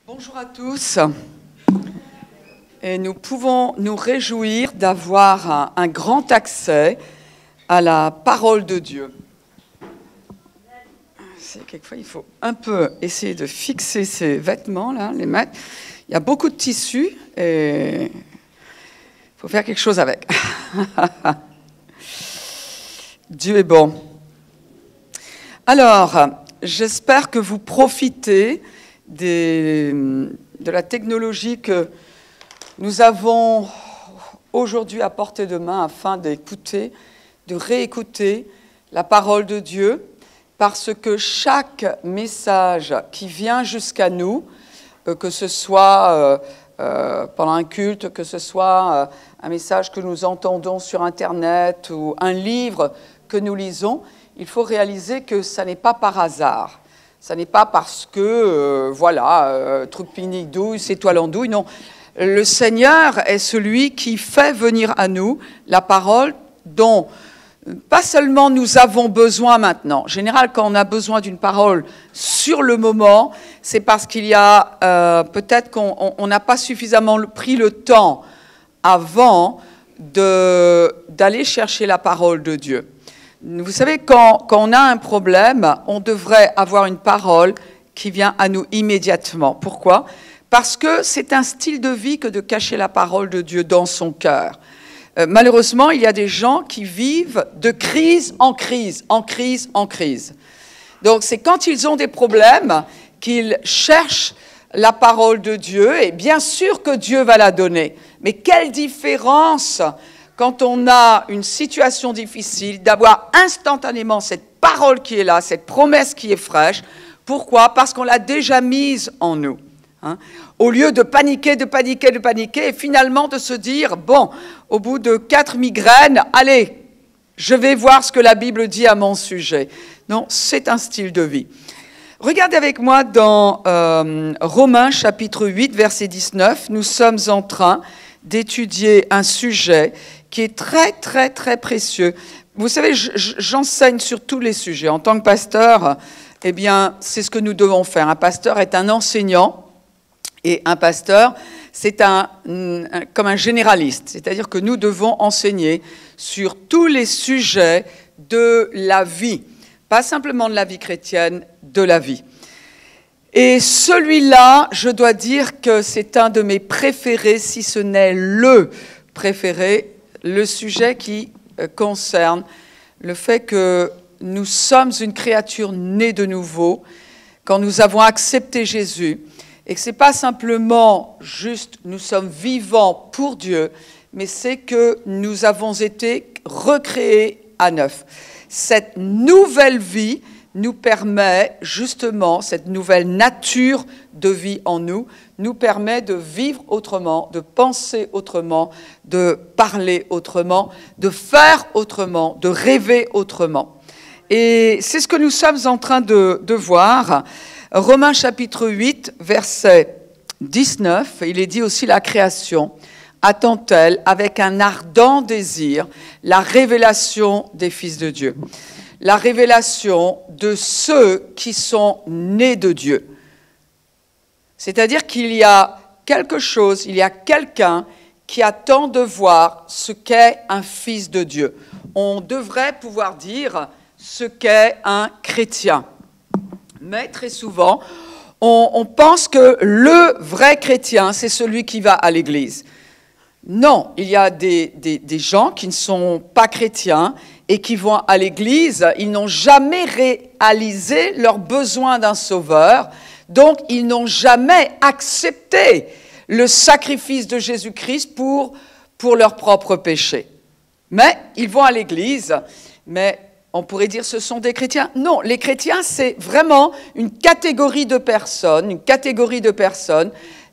Bonjour à tous. Et nous pouvons nous réjouir d'avoir un grand accès à la parole de Dieu. Quelquefois, il faut un peu essayer de fixer ces vêtements-là, les mettre. Il y a beaucoup de tissus et il faut faire quelque chose avec. Dieu est bon. Alors, j'espère que vous profitez de la technologie que nous avons aujourd'hui à portée de main afin d'écouter, de réécouter la parole de Dieu, parce que chaque message qui vient jusqu'à nous, que ce soit pendant un culte, que ce soit un message que nous entendons sur Internet ou un livre que nous lisons, il faut réaliser que ça n'est pas par hasard. Ça n'est pas parce que, truc pinique douce, étoile en douille, non. Le Seigneur est celui qui fait venir à nous la parole dont pas seulement nous avons besoin maintenant. En général, quand on a besoin d'une parole sur le moment, c'est parce qu'il y a peut-être qu'on n'a pas suffisamment pris le temps avant d'aller chercher la parole de Dieu. Vous savez, quand on a un problème, on devrait avoir une parole qui vient à nous immédiatement. Pourquoi ? Parce que c'est un style de vie que de cacher la parole de Dieu dans son cœur. Malheureusement, il y a des gens qui vivent de crise en crise, en crise en crise. Donc, c'est quand ils ont des problèmes qu'ils cherchent la parole de Dieu, et bien sûr que Dieu va la donner. Mais quelle différence quand on a une situation difficile, d'avoir instantanément cette parole qui est là, cette promesse qui est fraîche. Pourquoi ? Parce qu'on l'a déjà mise en nous. Au lieu de paniquer, et finalement de se dire, bon, au bout de 4 migraines, allez, je vais voir ce que la Bible dit à mon sujet. Non, c'est un style de vie. Regardez avec moi dans Romains chapitre 8, verset 19, nous sommes en train d'étudier un sujet qui est très, très, très précieux. Vous savez, j'enseigne sur tous les sujets. En tant que pasteur, eh bien, c'est ce que nous devons faire. Un pasteur est un enseignant et un pasteur, c'est comme un généraliste. C'est-à-dire que nous devons enseigner sur tous les sujets de la vie. Pas simplement de la vie chrétienne, de la vie. Et celui-là, je dois dire que c'est un de mes préférés, si ce n'est le préféré, le sujet qui concerne le fait que nous sommes une créature née de nouveau, quand nous avons accepté Jésus, et que ce n'est pas simplement juste nous sommes vivants pour Dieu, mais c'est que nous avons été recréés à neuf. Cette nouvelle vie nous permet justement, cette nouvelle nature de vie en nous, nous permet de vivre autrement, de penser autrement, de parler autrement, de faire autrement, de rêver autrement. Et c'est ce que nous sommes en train de voir. Romains chapitre 8, verset 19, il est dit aussi la création attend-elle avec un ardent désir la révélation des fils de Dieu. La révélation de ceux qui sont nés de Dieu. C'est-à-dire qu'il y a quelque chose, il y a quelqu'un qui attend de voir ce qu'est un fils de Dieu. On devrait pouvoir dire ce qu'est un chrétien. Mais très souvent, on pense que le vrai chrétien, c'est celui qui va à l'église. Non, il y a des gens qui ne sont pas chrétiens et qui vont à l'église, ils n'ont jamais réalisé leur besoin d'un sauveur, donc ils n'ont jamais accepté le sacrifice de Jésus-Christ pour leurs propres péchés. Mais ils vont à l'église, mais on pourrait dire ce sont des chrétiens. Non, les chrétiens, c'est vraiment une catégorie de personnes,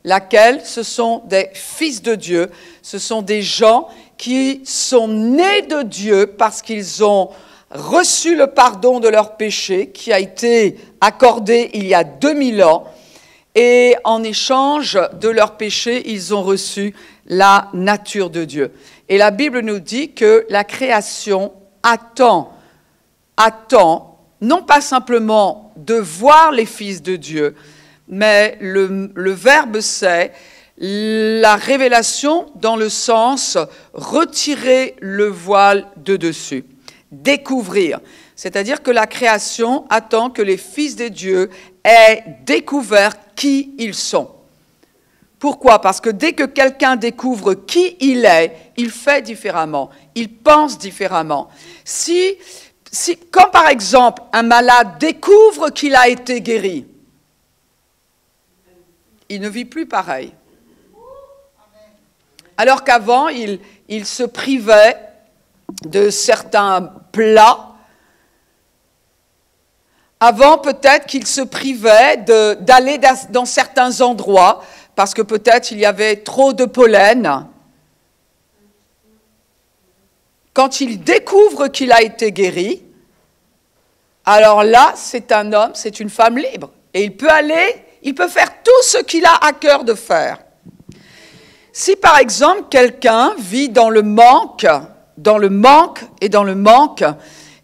laquelle ce sont des fils de Dieu, ce sont des gens qui sont nés de Dieu parce qu'ils ont reçu le pardon de leurs péchés qui a été accordé il y a 2000 ans et en échange de leurs péchés, ils ont reçu la nature de Dieu. Et la Bible nous dit que la création attend non pas simplement de voir les fils de Dieu, mais le verbe c'est la révélation dans le sens retirer le voile de dessus, découvrir. C'est-à-dire que la création attend que les fils de Dieu aient découvert qui ils sont. Pourquoi? Parce que dès que quelqu'un découvre qui il est, il fait différemment, il pense différemment. Quand par exemple un malade découvre qu'il a été guéri, il ne vit plus pareil. Alors qu'avant, il se privait de certains plats. Avant, peut-être qu'il se privait d'aller dans certains endroits parce que peut-être il y avait trop de pollen. Quand il découvre qu'il a été guéri, alors là, c'est un homme, c'est une femme libre. Et il peut faire tout ce qu'il a à cœur de faire. Si par exemple, quelqu'un vit dans le manque,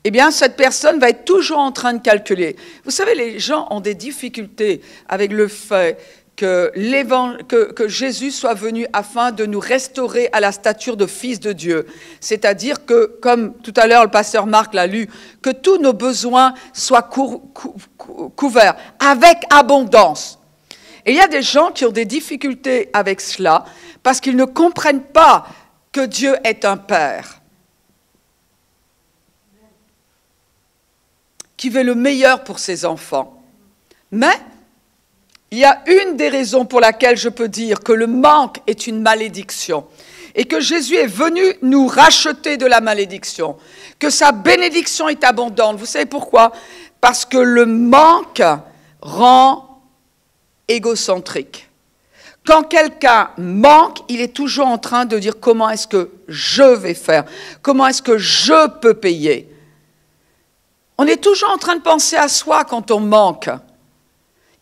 eh bien, cette personne va être toujours en train de calculer. Vous savez, les gens ont des difficultés avec le fait que Jésus soit venu afin de nous restaurer à la stature de fils de Dieu. C'est-à-dire que, comme tout à l'heure le pasteur Marc l'a lu, que tous nos besoins soient couverts avec abondance. Et il y a des gens qui ont des difficultés avec cela parce qu'ils ne comprennent pas que Dieu est un Père qui veut le meilleur pour ses enfants. Mais il y a une des raisons pour laquelle je peux dire que le manque est une malédiction et que Jésus est venu nous racheter de la malédiction, que sa bénédiction est abondante. Vous savez pourquoi? Parce que le manque rend égocentrique. Quand quelqu'un manque, il est toujours en train de dire comment est-ce que je vais faire, comment est-ce que je peux payer. On est toujours en train de penser à soi quand on manque.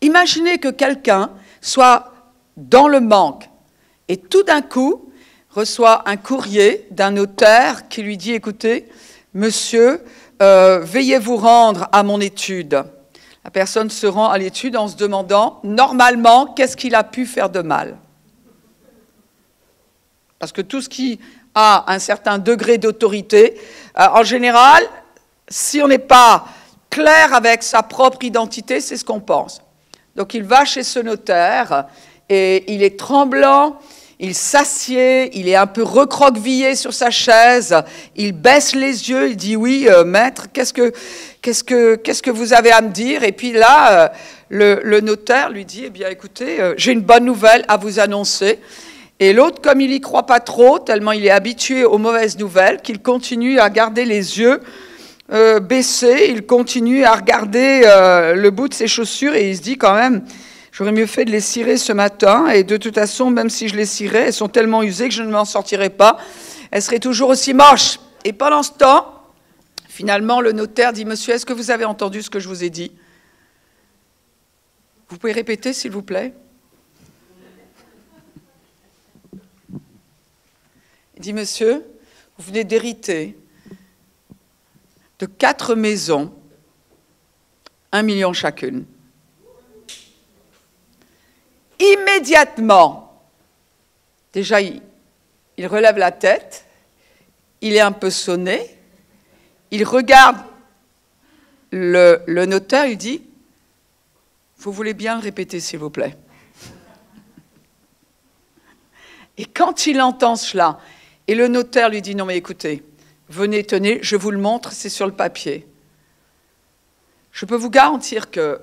Imaginez que quelqu'un soit dans le manque et tout d'un coup reçoit un courrier d'un notaire qui lui dit « Écoutez, monsieur, veuillez vous rendre à mon étude ». La personne se rend à l'étude en se demandant, normalement, qu'est-ce qu'il a pu faire de mal? Parce que tout ce qui a un certain degré d'autorité, en général, si on n'est pas clair avec sa propre identité, c'est ce qu'on pense. Donc il va chez ce notaire et il est tremblant, il s'assied, il est un peu recroquevillé sur sa chaise, il baisse les yeux, il dit « Oui, maître, qu'est-ce que vous avez à me dire ?» Et puis là, le notaire lui dit « Eh bien, écoutez, j'ai une bonne nouvelle à vous annoncer. » Et l'autre, comme il n'y croit pas trop, tellement il est habitué aux mauvaises nouvelles, qu'il continue à garder les yeux baissés, il continue à regarder le bout de ses chaussures et il se dit quand même, j'aurais mieux fait de les cirer ce matin et de toute façon, même si je les cirais, elles sont tellement usées que je ne m'en sortirai pas, elles seraient toujours aussi moches. Et pendant ce temps, finalement, le notaire dit, monsieur, est-ce que vous avez entendu ce que je vous ai dit? Vous pouvez répéter, s'il vous plaît? Il dit, monsieur, vous venez d'hériter de 4 maisons, 1 million chacune. Immédiatement, déjà, il relève la tête, il est un peu sonné, il regarde le notaire, il dit « Vous voulez bien le répéter, s'il vous plaît ?» Et quand il entend cela, et le notaire lui dit « Non mais écoutez, venez, tenez, je vous le montre, c'est sur le papier. » Je peux vous garantir que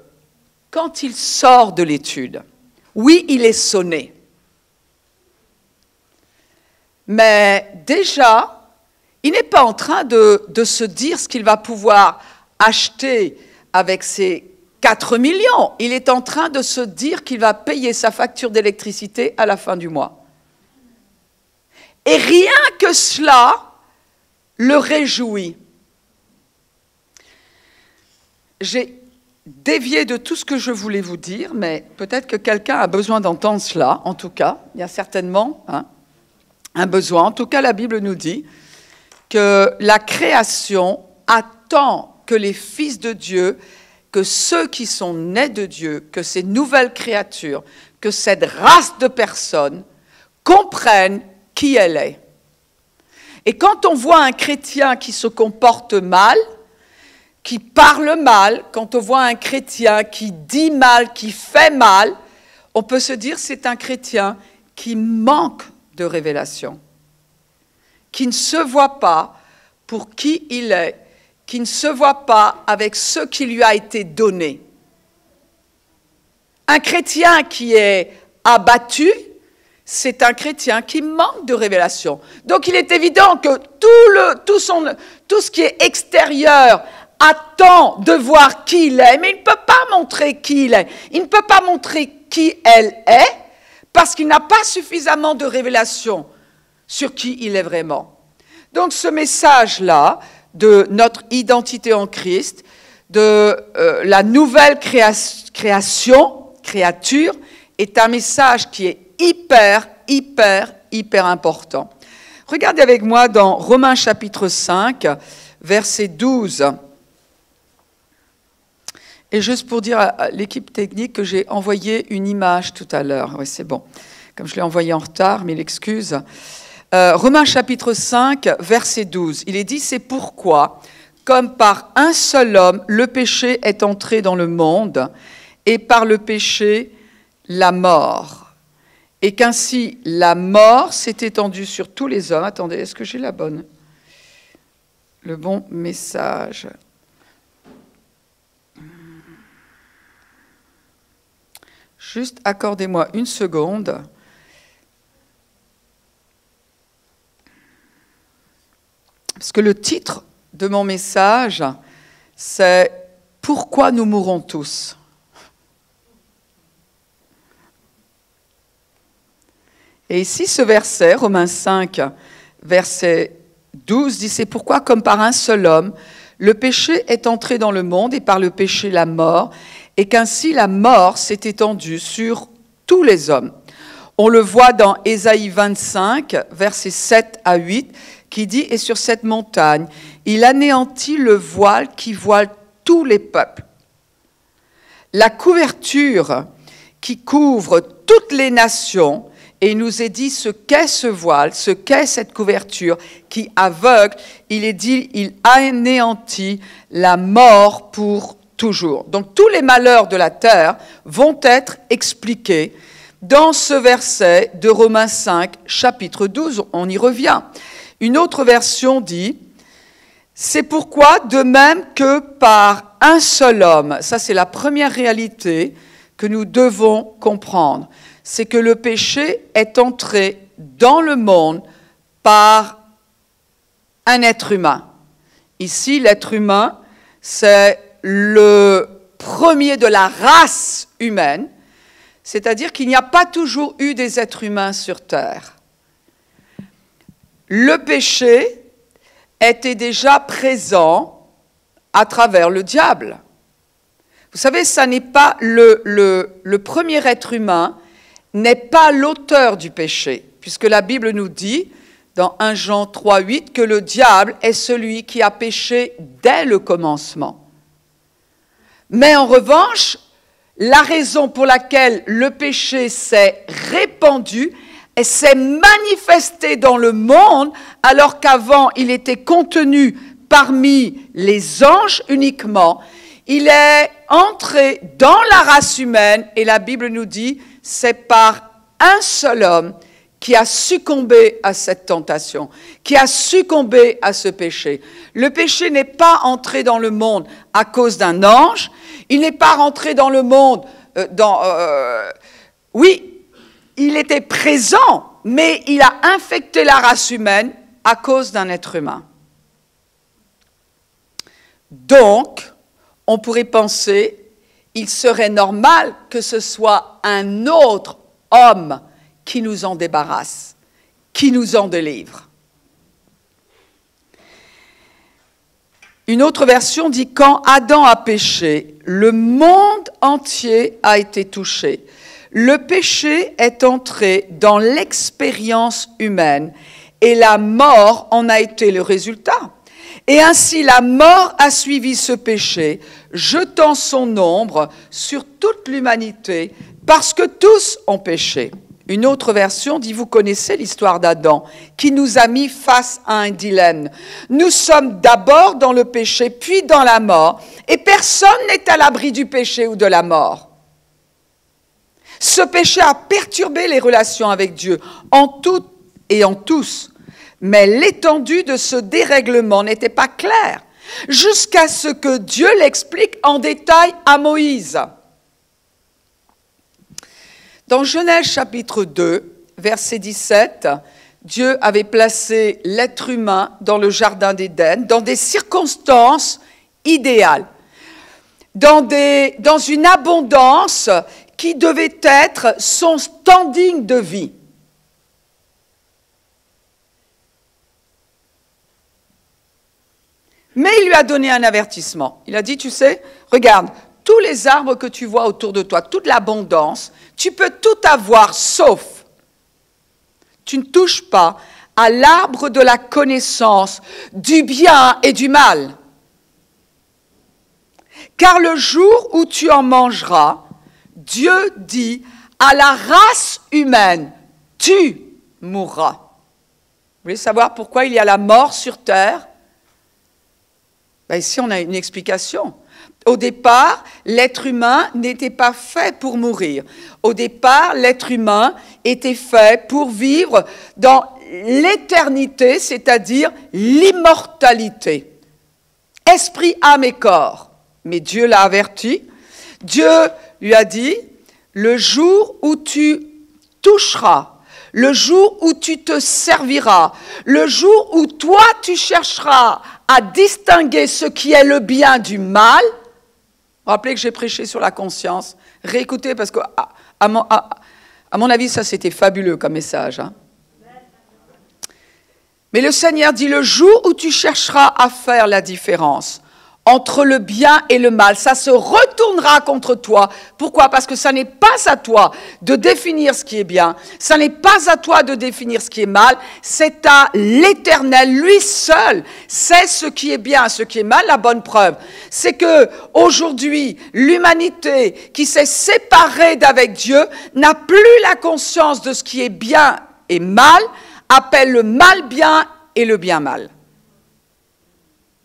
quand il sort de l'étude, oui, il est sonné. Mais déjà, il n'est pas en train de se dire ce qu'il va pouvoir acheter avec ses 4 millions. Il est en train de se dire qu'il va payer sa facture d'électricité à la fin du mois. Et rien que cela le réjouit. J'ai dévié de tout ce que je voulais vous dire, mais peut-être que quelqu'un a besoin d'entendre cela. En tout cas, il y a certainement un besoin. En tout cas, la Bible nous dit que la création attend que les fils de Dieu que ceux qui sont nés de Dieu, que ces nouvelles créatures, que cette race de personnes comprennent qui elle est. Et quand on voit un chrétien qui se comporte mal, qui parle mal, quand on voit un chrétien qui dit mal, qui fait mal, on peut se dire c'est un chrétien qui manque de révélation, qui ne se voit pas pour qui il est, qui ne se voit pas avec ce qui lui a été donné. Un chrétien qui est abattu, c'est un chrétien qui manque de révélation. Donc il est évident que tout ce qui est extérieur attend de voir qui il est, mais il ne peut pas montrer qui il est. Il ne peut pas montrer qui elle est parce qu'il n'a pas suffisamment de révélation sur qui il est vraiment. Donc ce message-là de notre identité en Christ, de la nouvelle créature, est un message qui est hyper important. Regardez avec moi dans Romains chapitre 5, verset 12. Et juste pour dire à l'équipe technique que j'ai envoyé une image tout à l'heure. Oui, c'est bon. Comme je l'ai envoyé en retard, mille excuses. Romains chapitre 5, verset 12. Il est dit, c'est pourquoi, comme par un seul homme, le péché est entré dans le monde, et par le péché, la mort. Et qu'ainsi, la mort s'est étendue sur tous les hommes. Attendez, est-ce que j'ai le bon message ? Juste accordez-moi une seconde. Parce que le titre de mon message, c'est « Pourquoi nous mourrons tous ?» Et ici, ce verset, Romains 5, verset 12, dit « C'est pourquoi, comme par un seul homme, le péché est entré dans le monde, et par le péché la mort, et qu'ainsi la mort s'est étendue sur tous les hommes. » On le voit dans Ésaïe 25, versets 7 à 8, qui dit « Et sur cette montagne, il anéantit le voile qui voile tous les peuples. La couverture qui couvre toutes les nations, et il nous est dit ce qu'est ce voile, ce qu'est cette couverture qui aveugle, il est dit, il anéantit la mort pour toujours. » Donc tous les malheurs de la terre vont être expliqués dans ce verset de Romains 5, chapitre 12. On y revient. Une autre version dit « C'est pourquoi, de même que par un seul homme », ça c'est la première réalité que nous devons comprendre, c'est que le péché est entré dans le monde par un être humain. Ici, l'être humain, c'est le premier de la race humaine, c'est-à-dire qu'il n'y a pas toujours eu des êtres humains sur terre. Le péché était déjà présent à travers le diable. Vous savez, ça n'est pas le premier être humain n'est pas l'auteur du péché, puisque la Bible nous dit, dans 1 Jean 3, 8, que le diable est celui qui a péché dès le commencement. Mais en revanche, la raison pour laquelle le péché s'est répandu et s'est manifesté dans le monde, alors qu'avant il était contenu parmi les anges uniquement, il est entré dans la race humaine, et la Bible nous dit, c'est par un seul homme qui a succombé à cette tentation, qui a succombé à ce péché. Le péché n'est pas entré dans le monde à cause d'un ange, il n'est pas rentré dans le monde oui, il était présent, mais il a infecté la race humaine à cause d'un être humain. Donc, on pourrait penser, il serait normal que ce soit un autre homme qui nous en débarrasse, qui nous en délivre. Une autre version dit « Quand Adam a péché, le monde entier a été touché. Le péché est entré dans l'expérience humaine et la mort en a été le résultat. Et ainsi la mort a suivi ce péché, jetant son ombre sur toute l'humanité, parce que tous ont péché. Une autre version dit, vous connaissez l'histoire d'Adam, qui nous a mis face à un dilemme. Nous sommes d'abord dans le péché, puis dans la mort, et personne n'est à l'abri du péché ou de la mort. Ce péché a perturbé les relations avec Dieu, en tout et en tous. Mais l'étendue de ce dérèglement n'était pas claire, jusqu'à ce que Dieu l'explique en détail à Moïse. Dans Genèse chapitre 2, verset 17, Dieu avait placé l'être humain dans le jardin d'Éden, dans des circonstances idéales, dans une abondance qui devait être son standing de vie. Mais il lui a donné un avertissement. Il a dit, tu sais, regarde, tous les arbres que tu vois autour de toi, toute l'abondance, tu peux tout avoir, sauf, tu ne touches pas à l'arbre de la connaissance du bien et du mal. Car le jour où tu en mangeras, Dieu dit à la race humaine, tu mourras. Vous voulez savoir pourquoi il y a la mort sur terre ? Ben ici, on a une explication. Au départ, l'être humain n'était pas fait pour mourir. Au départ, l'être humain était fait pour vivre dans l'éternité, c'est-à-dire l'immortalité. Esprit, âme et corps. Mais Dieu l'a averti. Dieu lui a dit, le jour où tu toucheras, le jour où tu te serviras, le jour où toi tu chercheras à distinguer ce qui est le bien du mal. Vous vous rappelez que j'ai prêché sur la conscience. Réécoutez parce que, à mon avis, ça c'était fabuleux comme message. Hein. Mais le Seigneur dit, le jour où tu chercheras à faire la différence entre le bien et le mal, ça se retournera contre toi. Pourquoi ? Parce que ça n'est pas à toi de définir ce qui est bien, ça n'est pas à toi de définir ce qui est mal, c'est à l'Éternel, lui seul, c'est ce qui est bien, ce qui est mal. La bonne preuve, c'est que aujourd'hui, l'humanité qui s'est séparée d'avec Dieu n'a plus la conscience de ce qui est bien et mal, appelle le mal bien et le bien mal.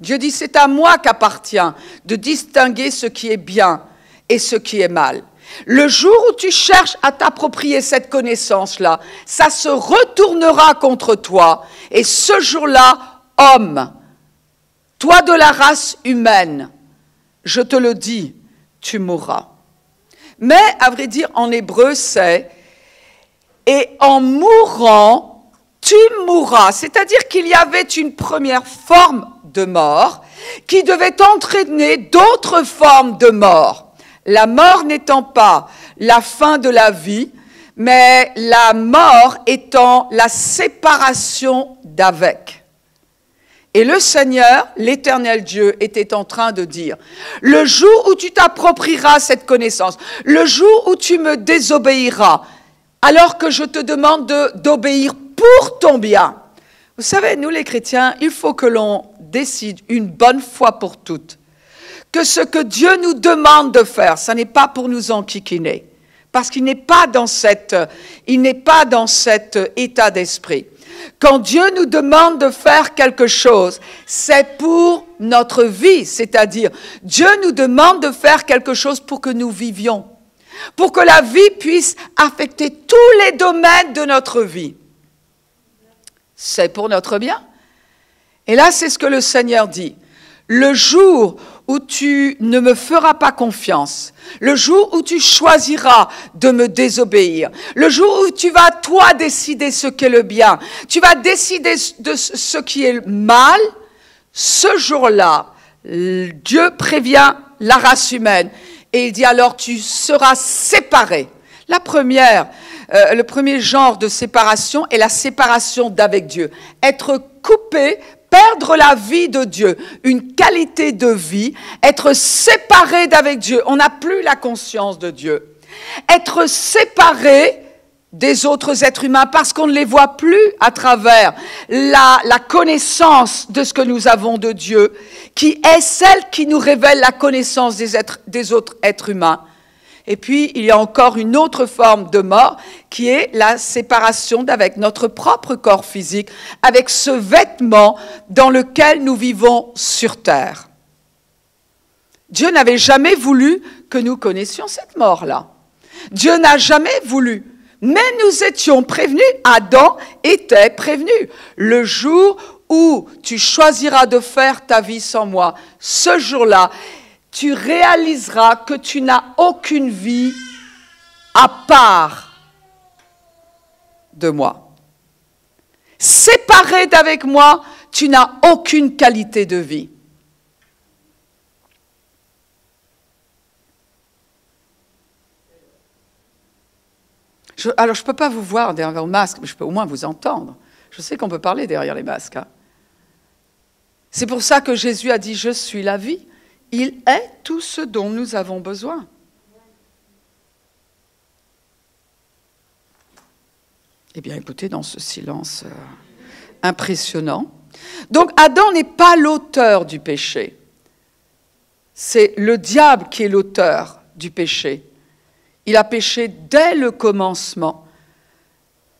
Dieu dit, c'est à moi qu'appartient de distinguer ce qui est bien et ce qui est mal. Le jour où tu cherches à t'approprier cette connaissance-là, ça se retournera contre toi. Et ce jour-là, homme, toi de la race humaine, je te le dis, tu mourras. Mais, à vrai dire, en hébreu, c'est « et en mourant, tu mourras ». C'est-à-dire qu'il y avait une première forme de mort, qui devait entraîner d'autres formes de mort. La mort n'étant pas la fin de la vie, mais la mort étant la séparation d'avec. Et le Seigneur, l'Éternel Dieu, était en train de dire, le jour où tu t'approprieras cette connaissance, le jour où tu me désobéiras, alors que je te demande d'obéir pour ton bien. Vous savez, nous les chrétiens, il faut que l'on décide une bonne fois pour toutes que ce que Dieu nous demande de faire, ça n'est pas pour nous enquiquiner, parce qu'il n'est pas dans cet état d'esprit. Quand Dieu nous demande de faire quelque chose, c'est pour notre vie, c'est-à-dire Dieu nous demande de faire quelque chose pour que nous vivions, pour que la vie puisse affecter tous les domaines de notre vie. C'est pour notre bien. Et là, c'est ce que le Seigneur dit. Le jour où tu ne me feras pas confiance, le jour où tu choisiras de me désobéir, le jour où tu vas, toi, décider ce qu'est le bien, tu vas décider de ce qui est le mal, ce jour-là, Dieu prévient la race humaine et il dit alors tu seras séparé. Le premier genre de séparation est la séparation d'avec Dieu. Être coupé, perdre la vie de Dieu, une qualité de vie, être séparé d'avec Dieu. On n'a plus la conscience de Dieu. Être séparé des autres êtres humains parce qu'on ne les voit plus à travers la connaissance de ce que nous avons de Dieu, qui est celle qui nous révèle la connaissance des autres êtres humains. Et puis, il y a encore une autre forme de mort qui est la séparation d'avec notre propre corps physique, avec ce vêtement dans lequel nous vivons sur terre. Dieu n'avait jamais voulu que nous connaissions cette mort-là. Dieu n'a jamais voulu. Mais nous étions prévenus, Adam était prévenu. Le jour où tu choisiras de faire ta vie sans moi, ce jour-là, tu réaliseras que tu n'as aucune vie à part de moi. Séparé d'avec moi, tu n'as aucune qualité de vie. Alors, je ne peux pas vous voir derrière vos masques, mais je peux au moins vous entendre. Je sais qu'on peut parler derrière les masques. Hein. C'est pour ça que Jésus a dit « Je suis la vie ». Il est tout ce dont nous avons besoin. Eh bien, écoutez, dans ce silence impressionnant. Donc, Adam n'est pas l'auteur du péché. C'est le diable qui est l'auteur du péché. Il a péché dès le commencement.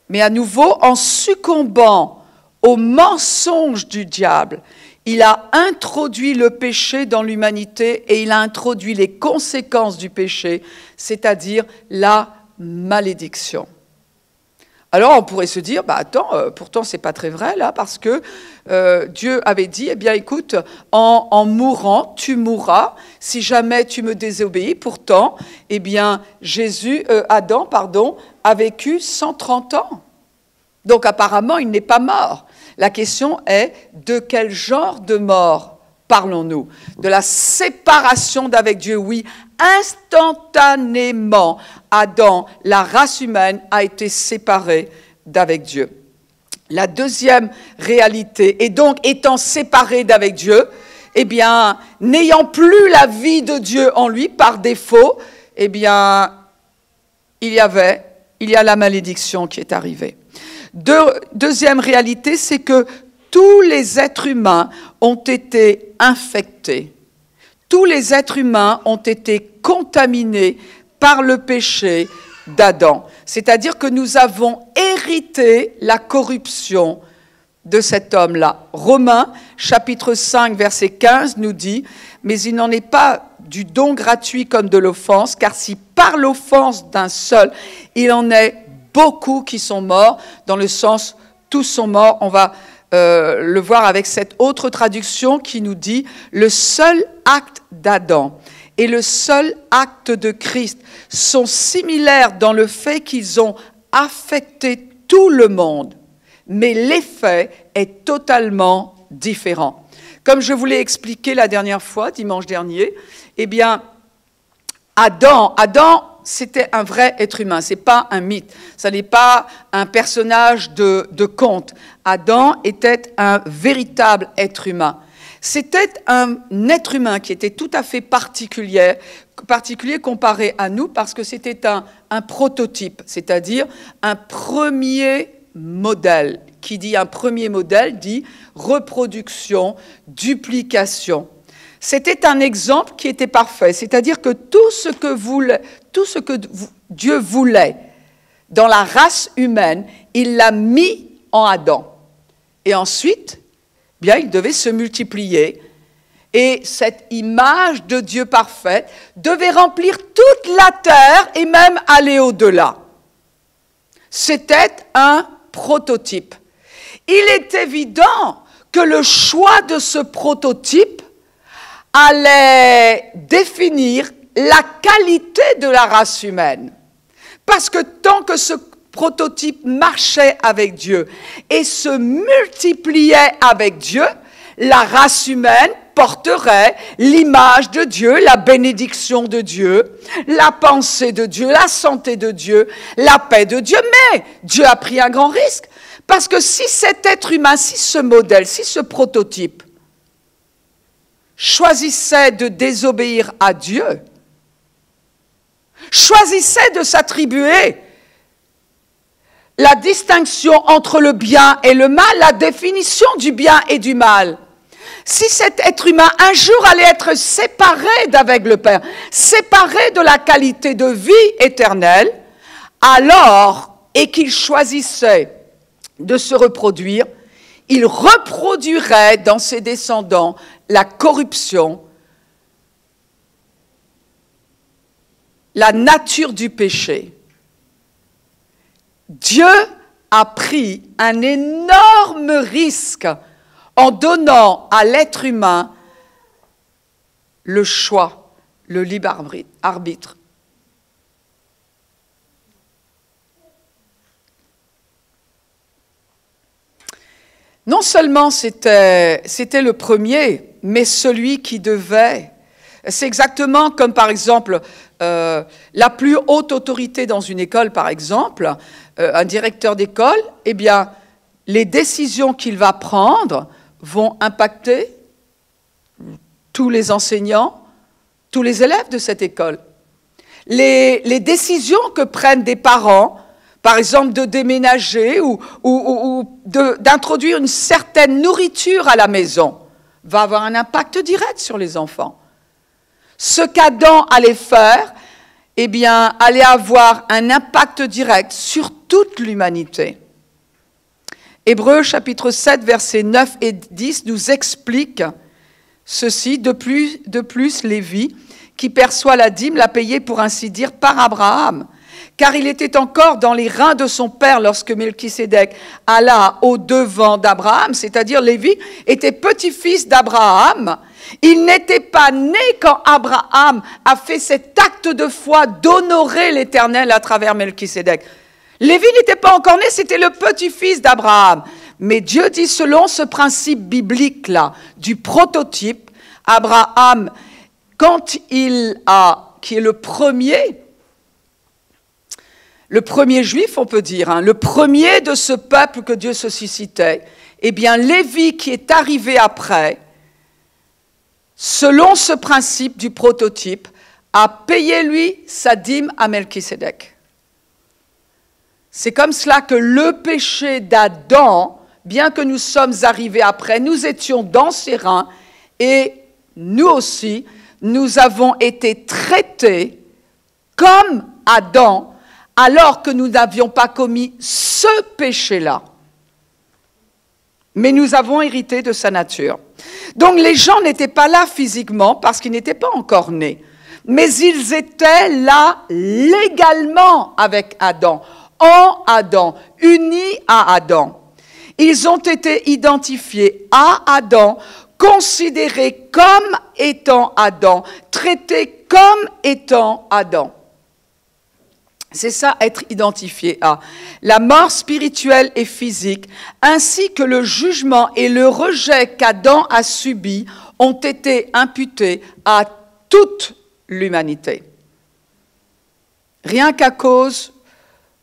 Mais à nouveau, en succombant au mensonge du diable, il a introduit le péché dans l'humanité et il a introduit les conséquences du péché, c'est-à-dire la malédiction. Alors on pourrait se dire, attends, pourtant c'est pas très vrai là, parce que Dieu avait dit, eh bien écoute, en mourant, tu mourras, si jamais tu me désobéis. Pourtant, eh bien Adam, a vécu 130 ans. Donc apparemment, il n'est pas mort. La question est, de quel genre de mort parlons-nous? De la séparation d'avec Dieu, oui. Instantanément, Adam, la race humaine, a été séparée d'avec Dieu. La deuxième réalité, et donc étant séparé d'avec Dieu, eh bien, n'ayant plus la vie de Dieu en lui par défaut, eh bien, il y a la malédiction qui est arrivée. Deuxième réalité, c'est que tous les êtres humains ont été infectés. Tous les êtres humains ont été contaminés par le péché d'Adam. C'est-à-dire que nous avons hérité la corruption de cet homme-là. Romains, chapitre 5, verset 15, nous dit « Mais il n'en est pas du don gratuit comme de l'offense, car si par l'offense d'un seul, il en est beaucoup qui sont morts, dans le sens tous sont morts », on va le voir avec cette autre traduction qui nous dit « Le seul acte d'Adam et le seul acte de Christ sont similaires dans le fait qu'ils ont affecté tout le monde, mais l'effet est totalement différent. » Comme je vous l'ai expliqué la dernière fois, dimanche dernier, eh bien, Adam, c'était un vrai être humain, ce n'est pas un mythe, ce n'est pas un personnage de conte. Adam était un véritable être humain. C'était un être humain qui était tout à fait particulier comparé à nous, parce que c'était un prototype, c'est-à-dire un premier modèle. Qui dit un premier modèle dit reproduction, duplication. C'était un exemple qui était parfait, c'est-à-dire que tout ce que Dieu voulait dans la race humaine, il l'a mis en Adam. Et ensuite, bien, il devait se multiplier. Et cette image de Dieu parfait devait remplir toute la terre et même aller au-delà. C'était un prototype. Il est évident que le choix de ce prototype allait définir la qualité de la race humaine. Parce que tant que ce prototype marchait avec Dieu et se multipliait avec Dieu, la race humaine porterait l'image de Dieu, la bénédiction de Dieu, la pensée de Dieu, la santé de Dieu, la paix de Dieu. Mais Dieu a pris un grand risque. Parce que si cet être humain, si ce modèle, si ce prototype choisissait de désobéir à Dieu, choisissait de s'attribuer la distinction entre le bien et le mal, la définition du bien et du mal. Si cet être humain un jour allait être séparé d'avec le Père, séparé de la qualité de vie éternelle, alors, et qu'il choisissait de se reproduire, il reproduirait dans ses descendants la corruption, la nature du péché. Dieu a pris un énorme risque en donnant à l'être humain le choix, le libre arbitre. Non seulement c'était le premier, mais celui qui devait. C'est exactement comme, par exemple, la plus haute autorité dans une école, par exemple, un directeur d'école, eh bien, les décisions qu'il va prendre vont impacter tous les enseignants, tous les élèves de cette école. Les décisions que prennent des parents, par exemple de déménager ou d'introduire une certaine nourriture à la maison, va avoir un impact direct sur les enfants. Ce qu'Adam allait faire, eh bien, allait avoir un impact direct sur toute l'humanité. Hébreux chapitre 7, versets 9 et 10 nous explique ceci. De plus, Lévi, qui perçoit la dîme, l'a payée pour ainsi dire par Abraham, car il était encore dans les reins de son père lorsque Melchisédek alla au-devant d'Abraham, c'est-à-dire Lévi était petit-fils d'Abraham. Il n'était pas né quand Abraham a fait cet acte de foi d'honorer l'Éternel à travers Melchisédek. Lévi n'était pas encore né, c'était le petit-fils d'Abraham. Mais Dieu dit, selon ce principe biblique-là, du prototype, Abraham, qui est le premier juif, on peut dire, hein, le premier de ce peuple que Dieu se suscitait, eh bien, Lévi, qui est arrivé après, selon ce principe du prototype, a payé, lui, sa dîme à Melchisédek. C'est comme cela que le péché d'Adam, bien que nous sommes arrivés après, nous étions dans ses reins et nous aussi, nous avons été traités comme Adam alors que nous n'avions pas commis ce péché-là. Mais nous avons hérité de sa nature. Donc les gens n'étaient pas là physiquement parce qu'ils n'étaient pas encore nés. Mais ils étaient là légalement avec Adam, en Adam, unis à Adam. Ils ont été identifiés à Adam, considérés comme étant Adam, traités comme étant Adam. C'est ça, être identifié à. La mort spirituelle et physique, ainsi que le jugement et le rejet qu'Adam a subi, ont été imputés à toute l'humanité. Rien qu'à cause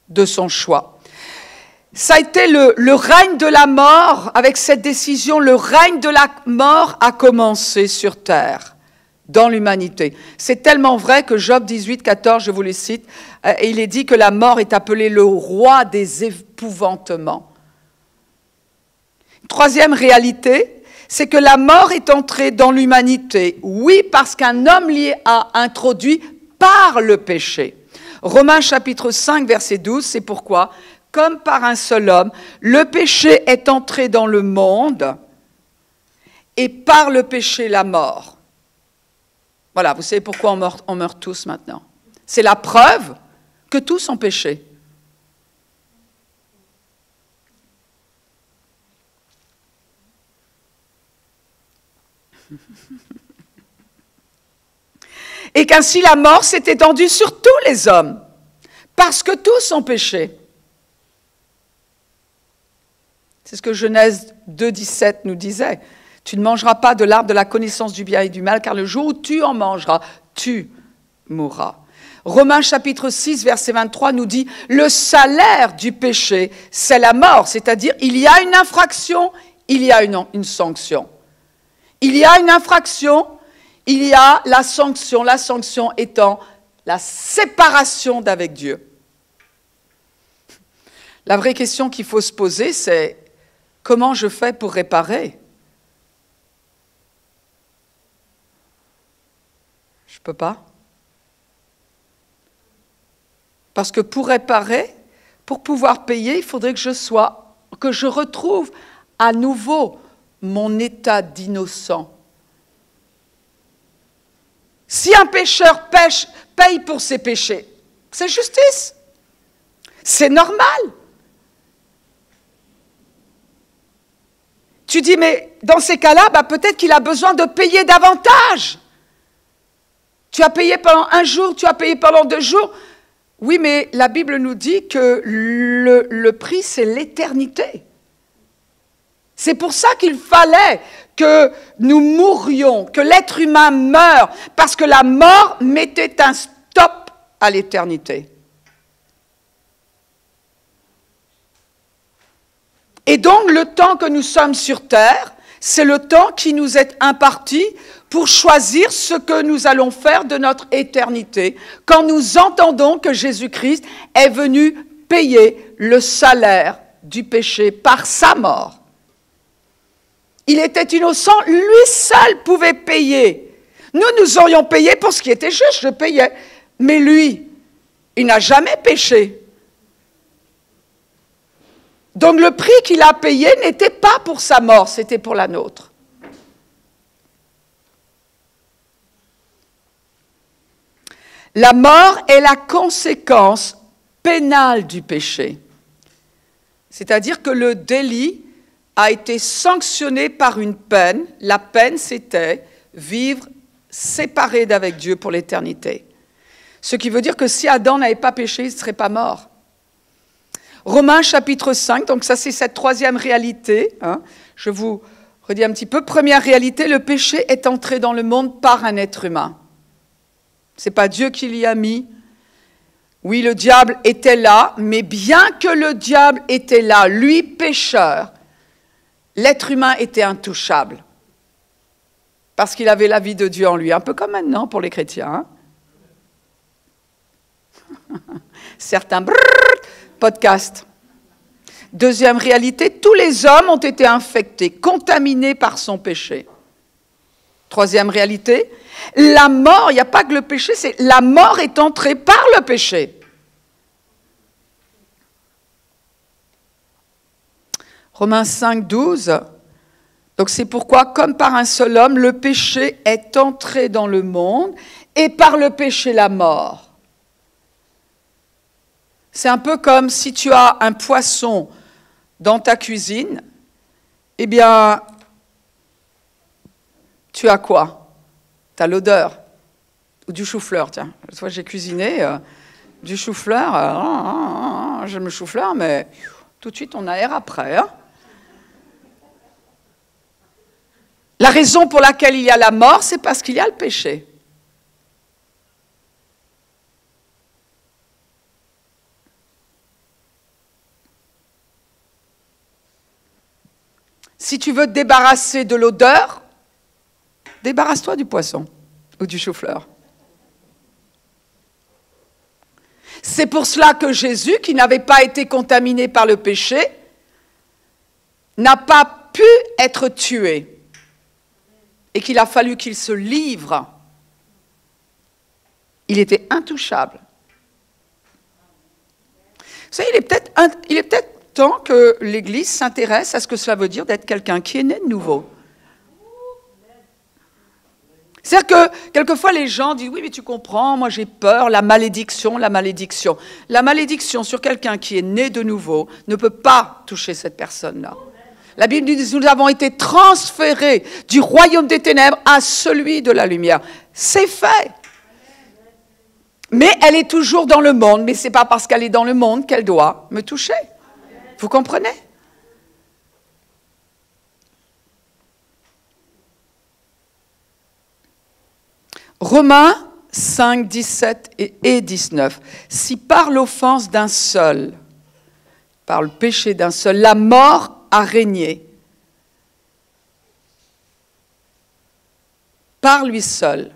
de son choix. Ça a été le règne de la mort, avec cette décision, le règne de la mort a commencé sur terre, dans l'humanité. C'est tellement vrai que Job 18, 14, je vous le cite, il est dit que la mort est appelée le roi des épouvantements. Troisième réalité, c'est que la mort est entrée dans l'humanité, oui, parce qu'un homme l'y a introduit par le péché. Romains chapitre 5, verset 12, c'est pourquoi, comme par un seul homme, le péché est entré dans le monde, et par le péché, la mort. Voilà, vous savez pourquoi on meurt tous maintenant. C'est la preuve que tous ont péché. Et qu'ainsi la mort s'est étendue sur tous les hommes, parce que tous ont péché. C'est ce que Genèse 2, 17 nous disait. Tu ne mangeras pas de l'arbre de la connaissance du bien et du mal, car le jour où tu en mangeras, tu mourras. Romains chapitre 6, verset 23 nous dit « Le salaire du péché, c'est la mort », c'est-à-dire il y a une infraction, il y a une sanction. Il y a une infraction, il y a la sanction étant la séparation d'avec Dieu. La vraie question qu'il faut se poser, c'est comment je fais pour réparer? Je ne peux pas. Parce que pour réparer, pour pouvoir payer, il faudrait que je retrouve à nouveau mon état d'innocent. Si un pécheur paye pour ses péchés, c'est justice. C'est normal. Tu dis, mais dans ces cas-là, peut-être qu'il a besoin de payer davantage. Tu as payé pendant 1 jour, tu as payé pendant 2 jours. Oui, mais la Bible nous dit que le prix, c'est l'éternité. C'est pour ça qu'il fallait que nous mourions, que l'être humain meure, parce que la mort mettait un stop à l'éternité. Et donc, le temps que nous sommes sur terre, c'est le temps qui nous est imparti pour choisir ce que nous allons faire de notre éternité, quand nous entendons que Jésus-Christ est venu payer le salaire du péché par sa mort. Il était innocent, lui seul pouvait payer. Nous aurions payé pour ce qui était juste, je payais. Mais lui, il n'a jamais péché. Donc le prix qu'il a payé n'était pas pour sa mort, c'était pour la nôtre. La mort est la conséquence pénale du péché. C'est-à-dire que le délit a été sanctionné par une peine. La peine, c'était vivre séparé d'avec Dieu pour l'éternité. Ce qui veut dire que si Adam n'avait pas péché, il ne serait pas mort. Romains chapitre 5, donc ça c'est cette 3e réalité. Je vous redis un petit peu. Première réalité, le péché est entré dans le monde par un être humain. Ce n'est pas Dieu qui l'y a mis. Oui, le diable était là, mais bien que le diable était là, lui pécheur, l'être humain était intouchable. Parce qu'il avait la vie de Dieu en lui, un peu comme maintenant pour les chrétiens. Certains podcast. Deuxième réalité, tous les hommes ont été infectés, contaminés par son péché. Troisième réalité, la mort, il n'y a pas que le péché, c'est la mort est entrée par le péché. Romains 5, 12. Donc c'est pourquoi, comme par un seul homme, le péché est entré dans le monde, et par le péché la mort. C'est un peu comme si tu as un poisson dans ta cuisine, eh bien, tu as quoi? Tu as l'odeur. Ou du chou-fleur, tiens. Une fois j'ai cuisiné du chou-fleur, j'aime le chou-fleur, mais tout de suite on aère après. La raison pour laquelle il y a la mort, c'est parce qu'il y a le péché. Si tu veux te débarrasser de l'odeur, débarrasse-toi du poisson ou du chou-fleur. C'est pour cela que Jésus, qui n'avait pas été contaminé par le péché, n'a pas pu être tué et qu'il a fallu qu'il se livre. Il était intouchable. Vous savez, il est peut-être temps que l'Église s'intéresse à ce que cela veut dire d'être quelqu'un qui est né de nouveau. C'est-à-dire que, quelquefois, les gens disent « Oui, mais tu comprends, moi j'ai peur, la malédiction, la malédiction. » La malédiction sur quelqu'un qui est né de nouveau ne peut pas toucher cette personne-là. La Bible dit « Nous avons été transférés du royaume des ténèbres à celui de la lumière. » C'est fait. Mais elle est toujours dans le monde, mais ce n'est pas parce qu'elle est dans le monde qu'elle doit me toucher. Vous comprenez? Romains 5, 17 et 19. Si par l'offense d'un seul, par le péché d'un seul, la mort a régné, par lui seul.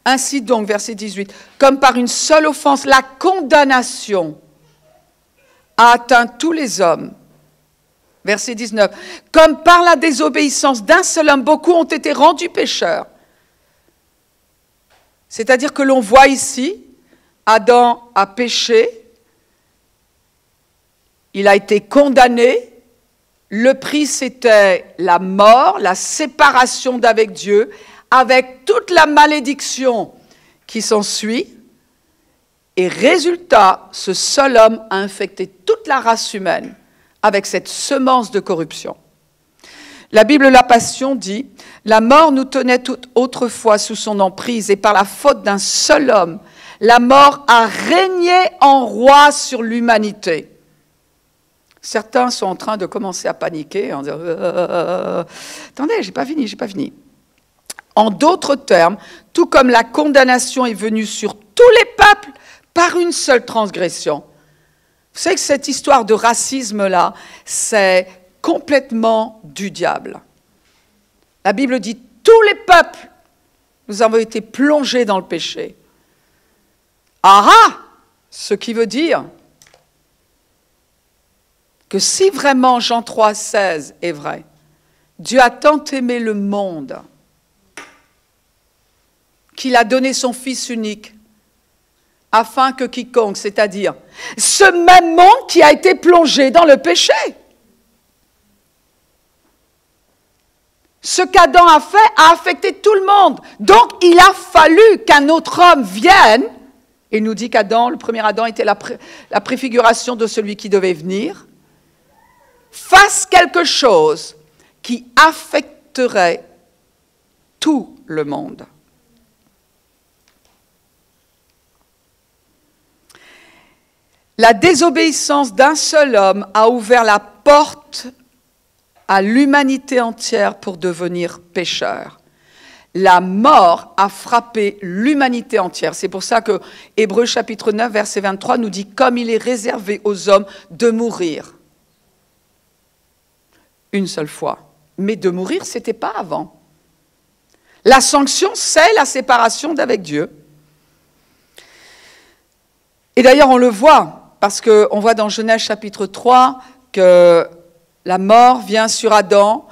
Ainsi donc, verset 18, comme par une seule offense, la condamnation a atteint tous les hommes. Verset 19. Comme par la désobéissance d'un seul homme, beaucoup ont été rendus pécheurs. C'est-à-dire que l'on voit ici, Adam a péché, il a été condamné, le prix c'était la mort, la séparation d'avec Dieu, avec toute la malédiction qui s'ensuit. Et résultat, ce seul homme a infecté toute la race humaine avec cette semence de corruption. La Bible La Passion dit « La mort nous tenait autrefois sous son emprise et par la faute d'un seul homme, la mort a régné en roi sur l'humanité. » Certains sont en train de commencer à paniquer en disant « Attendez, j'ai pas fini. » En d'autres termes, tout comme la condamnation est venue sur tous les peuples par une seule transgression. Vous savez que cette histoire de racisme-là, c'est complètement du diable. La Bible dit « Tous les peuples, nous avons été plongés dans le péché. » Ah ah! Ce qui veut dire que si vraiment Jean 3,16 est vrai, Dieu a tant aimé le monde qu'il a donné son Fils unique, afin que quiconque, c'est-à-dire ce même monde qui a été plongé dans le péché. Ce qu'Adam a fait a affecté tout le monde. Donc il a fallu qu'un autre homme vienne, et nous dit qu'Adam, le premier Adam, était la préfiguration de celui qui devait venir, fasse quelque chose qui affecterait tout le monde. La désobéissance d'un seul homme a ouvert la porte à l'humanité entière pour devenir pécheur. La mort a frappé l'humanité entière. C'est pour ça que Hébreux chapitre 9, verset 23 nous dit « Comme il est réservé aux hommes de mourir ». Une seule fois. Mais de mourir, ce n'était pas avant. La sanction, c'est la séparation d'avec Dieu. Et d'ailleurs, on le voit. Parce qu'on voit dans Genèse chapitre 3 que la mort vient sur Adam.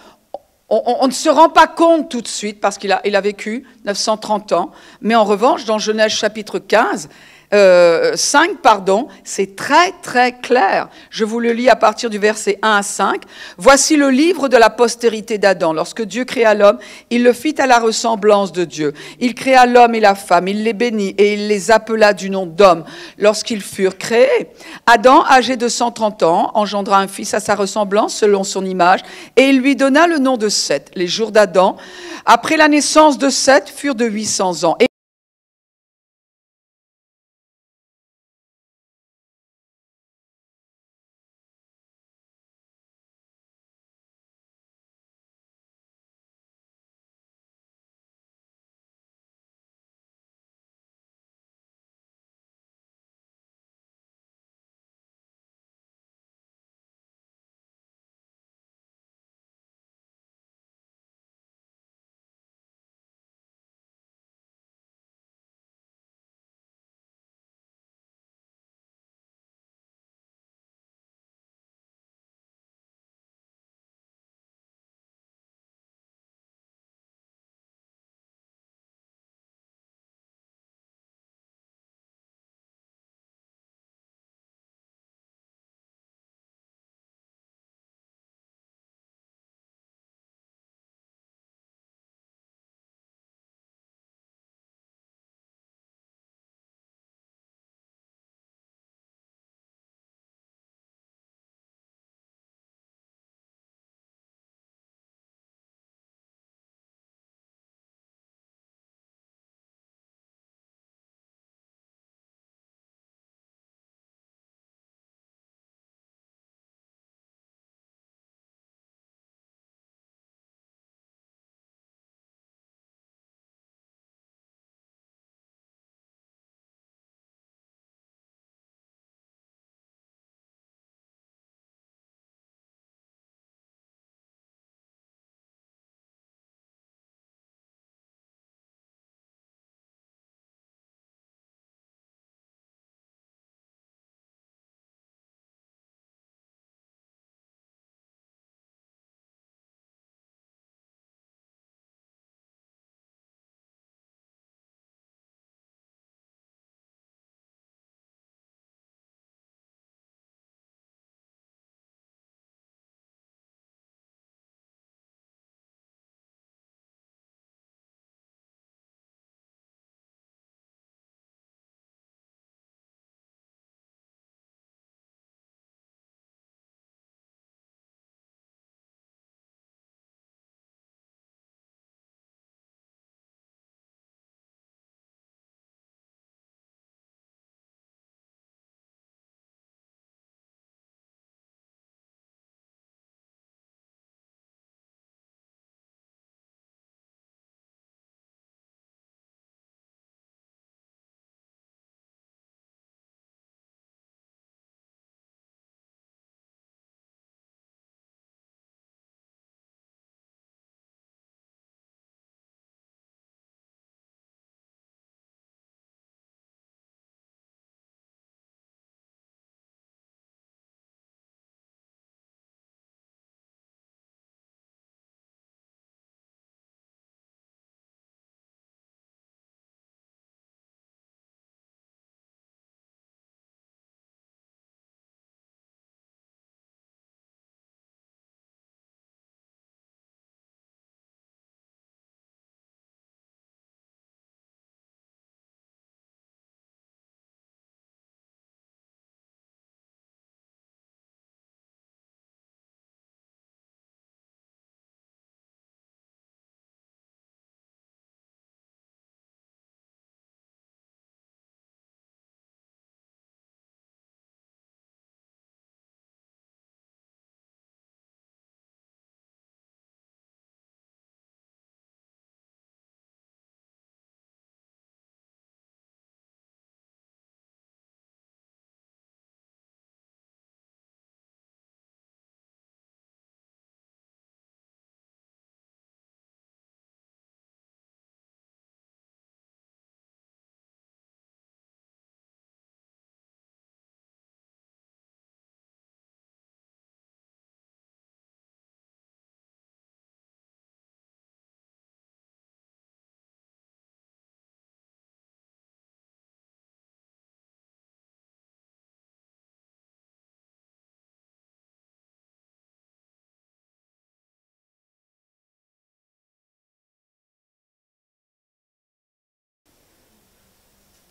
On ne se rend pas compte tout de suite parce qu'il a vécu 930 ans. Mais en revanche, dans Genèse chapitre 5, c'est très très clair. Je vous le lis à partir du verset 1 à 5. « Voici le livre de la postérité d'Adam. Lorsque Dieu créa l'homme, il le fit à la ressemblance de Dieu. Il créa l'homme et la femme, il les bénit et il les appela du nom d'homme. Lorsqu'ils furent créés, Adam, âgé de 130 ans, engendra un fils à sa ressemblance selon son image et il lui donna le nom de Seth. Les jours d'Adam, après la naissance de Seth, furent de 800 ans.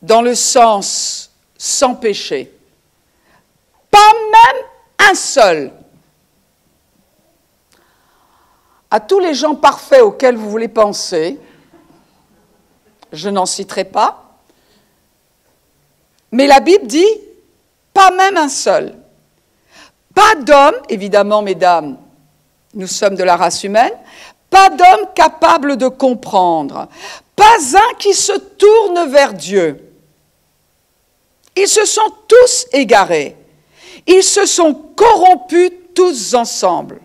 dans le sens sans péché. Pas même un seul. À tous les gens parfaits auxquels vous voulez penser, je n'en citerai pas, mais la Bible dit pas même un seul. Pas d'homme, évidemment, mesdames, nous sommes de la race humaine, pas d'homme capable de comprendre, pas un qui se tourne vers Dieu. Ils se sont tous égarés, ils se sont corrompus tous ensemble.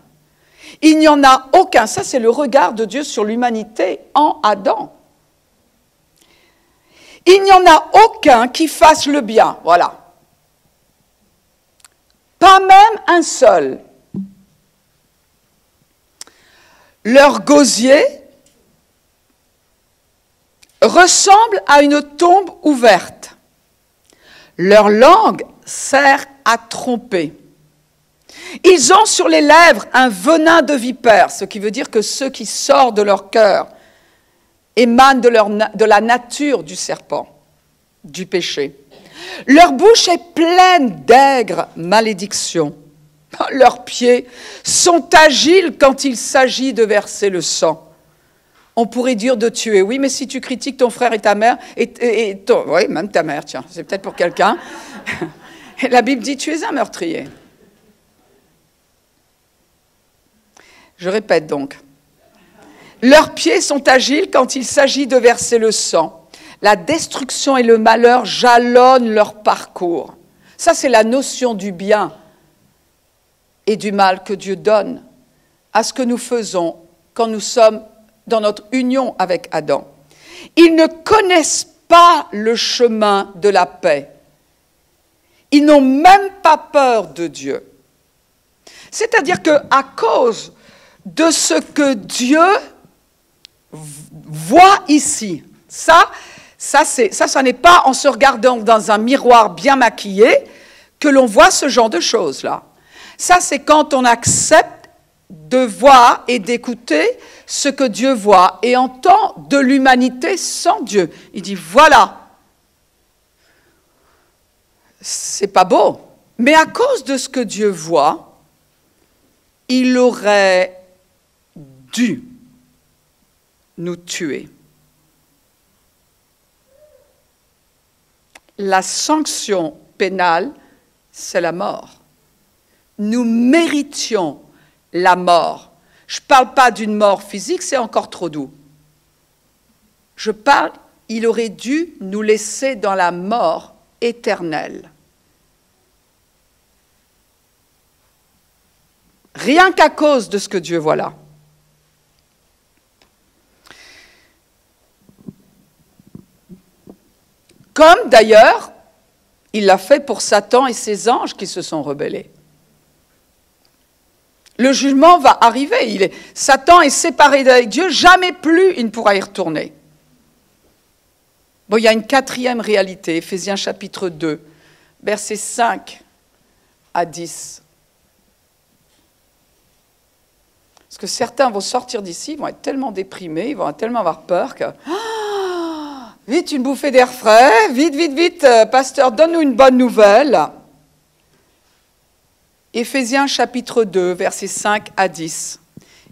Il n'y en a aucun, ça c'est le regard de Dieu sur l'humanité en Adam. Il n'y en a aucun qui fasse le bien, voilà. Pas même un seul. Leur gosier ressemble à une tombe ouverte. Leur langue sert à tromper. Ils ont sur les lèvres un venin de vipère, ce qui veut dire que ce qui sort de leur cœur émane de la nature du serpent, du péché. Leur bouche est pleine d'aigres malédictions. Leurs pieds sont agiles quand il s'agit de verser le sang. On pourrait dire de tuer. Oui, mais si tu critiques ton frère et ta mère, oui, même ta mère, tiens, c'est peut-être pour quelqu'un. La Bible dit, tu es un meurtrier. Je répète donc. Leurs pieds sont agiles quand il s'agit de verser le sang. La destruction et le malheur jalonnent leur parcours. Ça, c'est la notion du bien et du mal que Dieu donne à ce que nous faisons quand nous sommes dans notre union avec Adam. Ils ne connaissent pas le chemin de la paix. Ils n'ont même pas peur de Dieu. C'est-à-dire qu'à cause de ce que Dieu voit ici, ça n'est pas en se regardant dans un miroir bien maquillé que l'on voit ce genre de choses-là. Ça, c'est quand on accepte de voir et d'écouter ce que Dieu voit et entend de l'humanité sans Dieu. Il dit, voilà, c'est pas beau, mais à cause de ce que Dieu voit, il aurait dû nous tuer. La sanction pénale, c'est la mort. Nous méritions la mort. Je ne parle pas d'une mort physique, c'est encore trop doux. Je parle, il aurait dû nous laisser dans la mort éternelle. Rien qu'à cause de ce que Dieu voit là. Comme d'ailleurs, il l'a fait pour Satan et ses anges qui se sont rebellés. Le jugement va arriver. Satan est séparé d'avec Dieu, jamais plus il ne pourra y retourner. Bon, il y a une quatrième réalité, Éphésiens chapitre 2, versets 5 à 10. Parce que certains vont sortir d'ici, ils vont être tellement déprimés, ils vont tellement avoir peur que... Vite, une bouffée d'air frais, vite, vite, vite, pasteur, donne-nous une bonne nouvelle. Éphésiens chapitre 2, versets 5 à 10.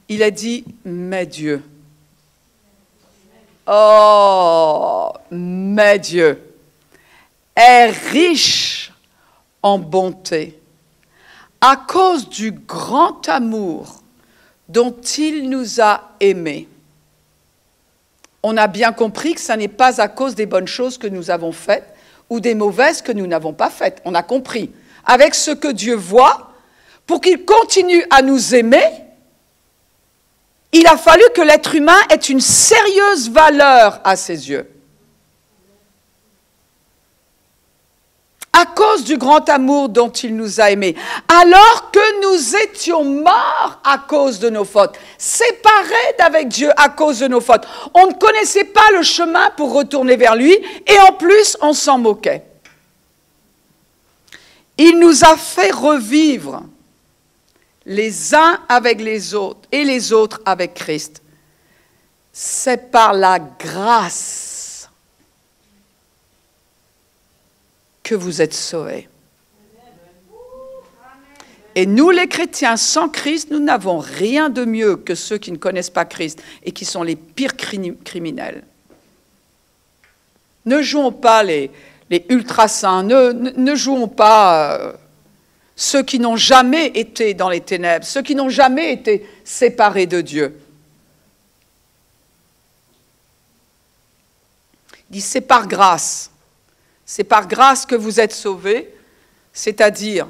Il a dit, mais Dieu. Oh, mais Dieu est riche en bonté à cause du grand amour dont il nous a aimés. On a bien compris que ce n'est pas à cause des bonnes choses que nous avons faites ou des mauvaises que nous n'avons pas faites. On a compris. Avec ce que Dieu voit, pour qu'il continue à nous aimer, il a fallu que l'être humain ait une sérieuse valeur à ses yeux. À cause du grand amour dont il nous a aimés, alors que nous étions morts à cause de nos fautes, séparés d'avec Dieu à cause de nos fautes. On ne connaissait pas le chemin pour retourner vers lui, et en plus, on s'en moquait. Il nous a fait revivre les uns avec les autres, et les autres avec Christ. C'est par la grâce que vous êtes sauvés. Et nous, les chrétiens, sans Christ, nous n'avons rien de mieux que ceux qui ne connaissent pas Christ et qui sont les pires criminels. Ne jouons pas les ultra-saints, ne jouons pas ceux qui n'ont jamais été dans les ténèbres, ceux qui n'ont jamais été séparés de Dieu. Il dit, c'est par grâce que vous êtes sauvés, c'est-à-dire,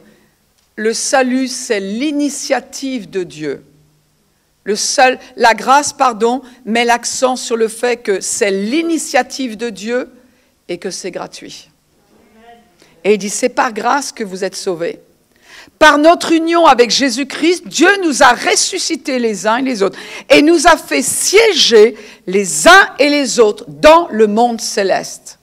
le salut, c'est l'initiative de Dieu. La grâce, met l'accent sur le fait que c'est l'initiative de Dieu et que c'est gratuit. Et il dit, c'est par grâce que vous êtes sauvés. Par notre union avec Jésus-Christ, Dieu nous a ressuscités les uns et les autres et nous a fait siéger les uns et les autres dans le monde céleste.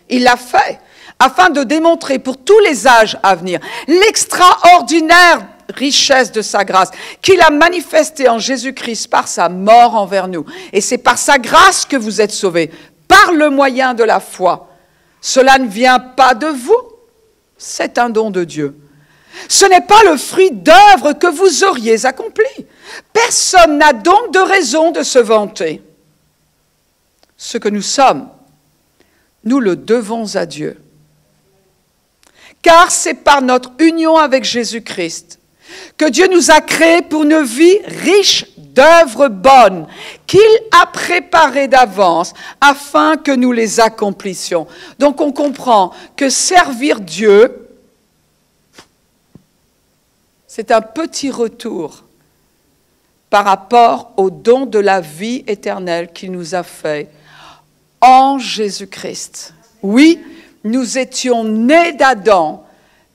Il l'a fait afin de démontrer pour tous les âges à venir l'extraordinaire richesse de sa grâce qu'il a manifestée en Jésus-Christ par sa mort envers nous. Et c'est par sa grâce que vous êtes sauvés, par le moyen de la foi. Cela ne vient pas de vous, c'est un don de Dieu. Ce n'est pas le fruit d'œuvres que vous auriez accomplies. Personne n'a donc de raison de se vanter. Ce que nous sommes, nous le devons à Dieu. Car c'est par notre union avec Jésus-Christ que Dieu nous a créés pour une vie riche d'œuvres bonnes qu'il a préparées d'avance afin que nous les accomplissions. Donc on comprend que servir Dieu, c'est un petit retour par rapport au don de la vie éternelle qu'il nous a fait en Jésus-Christ. Oui, nous étions nés d'Adam,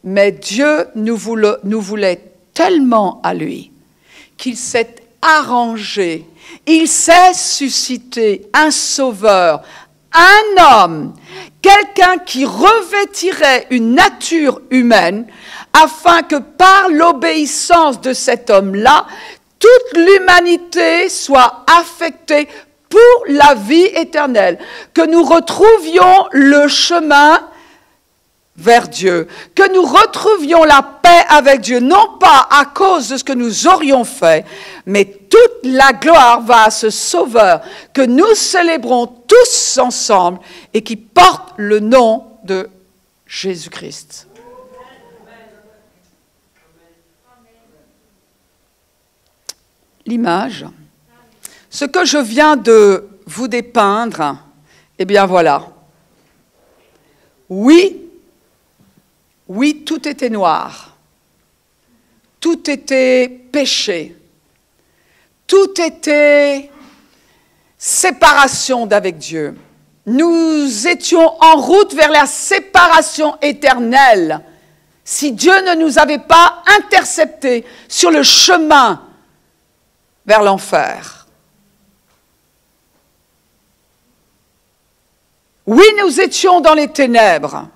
mais Dieu nous voulait tellement à lui qu'il s'est arrangé, il s'est suscité un sauveur, un homme, quelqu'un qui revêtirait une nature humaine afin que par l'obéissance de cet homme-là, toute l'humanité soit affectée pour la vie éternelle, que nous retrouvions le chemin vers Dieu, que nous retrouvions la paix avec Dieu, non pas à cause de ce que nous aurions fait, mais toute la gloire va à ce Sauveur que nous célébrons tous ensemble et qui porte le nom de Jésus-Christ. L'image, ce que je viens de vous dépeindre, eh bien voilà. Oui, tout était noir. Tout était péché. Tout était séparation d'avec Dieu. Nous étions en route vers la séparation éternelle si Dieu ne nous avait pas interceptés sur le chemin vers l'enfer. Oui, nous étions dans les ténèbres.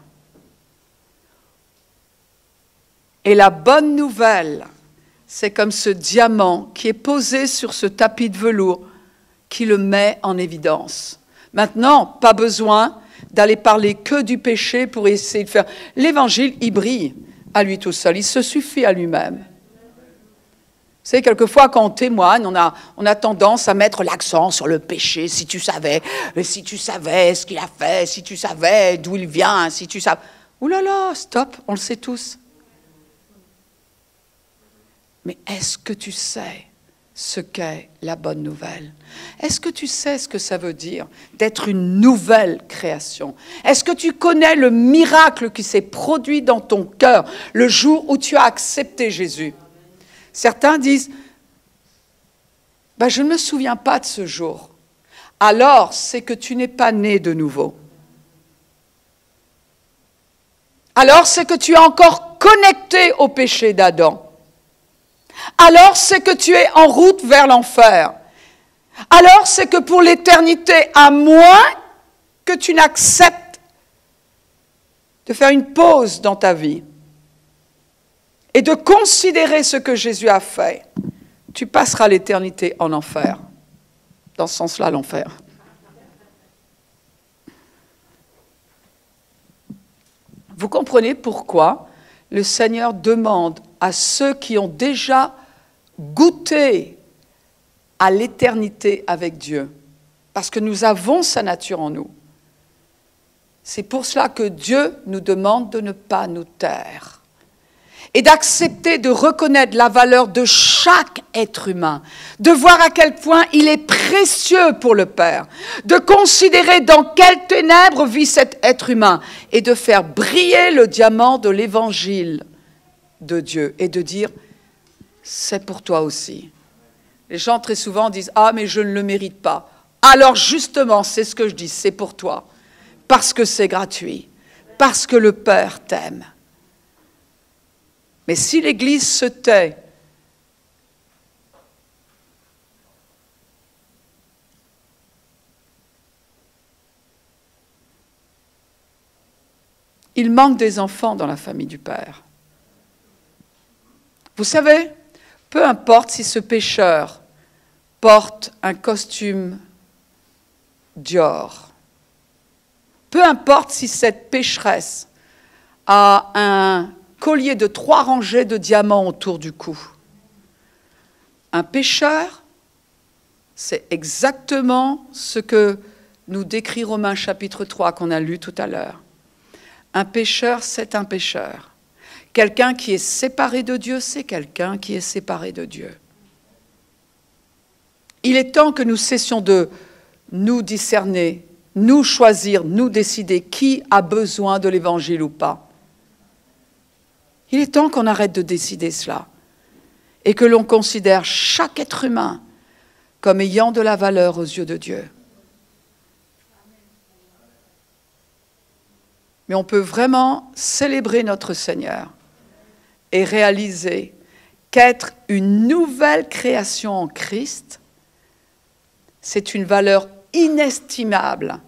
Et la bonne nouvelle, c'est comme ce diamant qui est posé sur ce tapis de velours qui le met en évidence. Maintenant, pas besoin d'aller parler que du péché pour essayer de faire... L'évangile, il brille à lui tout seul, il se suffit à lui-même. Vous savez, quelquefois, quand on témoigne, on a tendance à mettre l'accent sur le péché. Si tu savais ce qu'il a fait, si tu savais d'où il vient, si tu savais... Ouh là là, stop, on le sait tous. Mais est-ce que tu sais ce qu'est la bonne nouvelle? Est-ce que tu sais ce que ça veut dire d'être une nouvelle création? Est-ce que tu connais le miracle qui s'est produit dans ton cœur le jour où tu as accepté Jésus? Certains disent, je ne me souviens pas de ce jour. Alors, c'est que tu n'es pas né de nouveau. Alors, c'est que tu es encore connecté au péché d'Adam. Alors, c'est que tu es en route vers l'enfer. Alors, c'est que pour l'éternité, à moins que tu n'acceptes de faire une pause dans ta vie, et de considérer ce que Jésus a fait, tu passeras l'éternité en enfer. Dans ce sens-là, l'enfer. Vous comprenez pourquoi le Seigneur demande à ceux qui ont déjà goûté à l'éternité avec Dieu, parce que nous avons sa nature en nous. C'est pour cela que Dieu nous demande de ne pas nous taire et d'accepter de reconnaître la valeur de chaque être humain, de voir à quel point il est précieux pour le Père, de considérer dans quelles ténèbres vit cet être humain et de faire briller le diamant de l'évangile de Dieu et de dire « c'est pour toi aussi ». Les gens très souvent disent « ah mais je ne le mérite pas ». Alors justement, c'est ce que je dis, c'est pour toi, parce que c'est gratuit, parce que le Père t'aime. Mais si l'Église se tait, il manque des enfants dans la famille du Père. Vous savez, peu importe si ce pécheur porte un costume Dior, peu importe si cette pécheresse a un collier de 3 rangées de diamants autour du cou. Un pécheur, c'est exactement ce que nous décrit Romains chapitre 3 qu'on a lu tout à l'heure. Un pécheur, c'est un pécheur. Quelqu'un qui est séparé de Dieu, c'est quelqu'un qui est séparé de Dieu. Il est temps que nous cessions de nous discerner, nous choisir, nous décider qui a besoin de l'évangile ou pas. Il est temps qu'on arrête de décider cela et que l'on considère chaque être humain comme ayant de la valeur aux yeux de Dieu. Mais on peut vraiment célébrer notre Seigneur et réaliser qu'être une nouvelle création en Christ, c'est une valeur inestimable.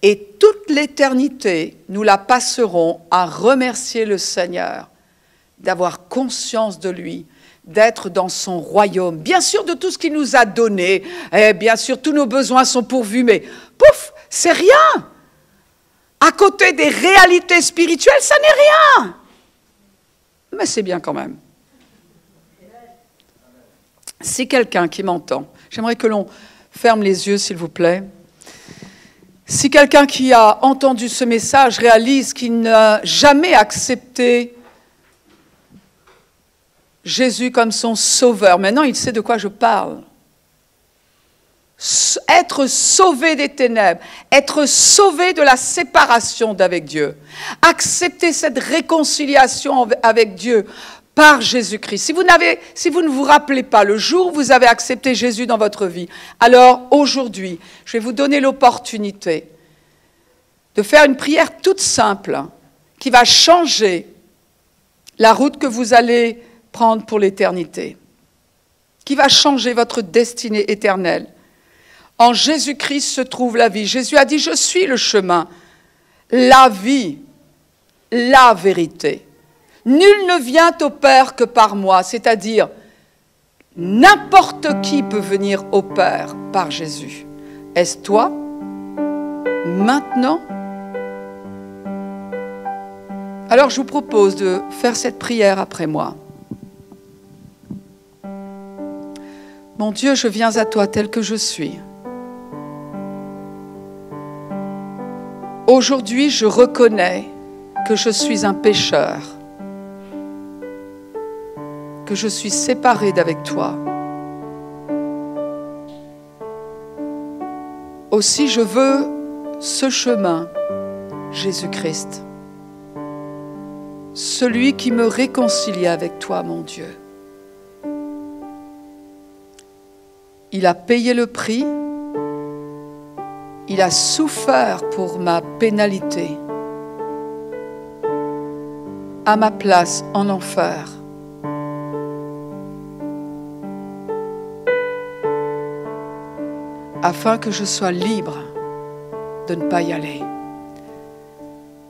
Et toute l'éternité, nous la passerons à remercier le Seigneur d'avoir conscience de lui, d'être dans son royaume. Bien sûr, de tout ce qu'il nous a donné, et bien sûr, tous nos besoins sont pourvus, mais pouf, c'est rien. À côté des réalités spirituelles, ça n'est rien. Mais c'est bien quand même. Si quelqu'un qui m'entend, j'aimerais que l'on ferme les yeux, s'il vous plaît. Si quelqu'un qui a entendu ce message réalise qu'il n'a jamais accepté Jésus comme son sauveur. Maintenant, il sait de quoi je parle. Être sauvé des ténèbres, être sauvé de la séparation d'avec Dieu, accepter cette réconciliation avec Dieu par Jésus-Christ. Si vous ne vous rappelez pas le jour où vous avez accepté Jésus dans votre vie, alors aujourd'hui, je vais vous donner l'opportunité de faire une prière toute simple qui va changer la route que vous allez prendre pour l'éternité, qui va changer votre destinée éternelle. En Jésus-Christ se trouve la vie. Jésus a dit, je suis le chemin, la vie, la vérité. Nul ne vient au Père que par moi, c'est-à-dire n'importe qui peut venir au Père par Jésus. Est-ce toi, maintenant? Alors je vous propose de faire cette prière après moi. Mon Dieu, je viens à toi tel que je suis. Aujourd'hui, je reconnais que je suis un pécheur, que je suis séparé d'avec toi. Aussi, je veux ce chemin, Jésus-Christ, celui qui me réconcilie avec toi, mon Dieu. Il a payé le prix, il a souffert pour ma pénalité, à ma place en enfer. Afin que je sois libre de ne pas y aller.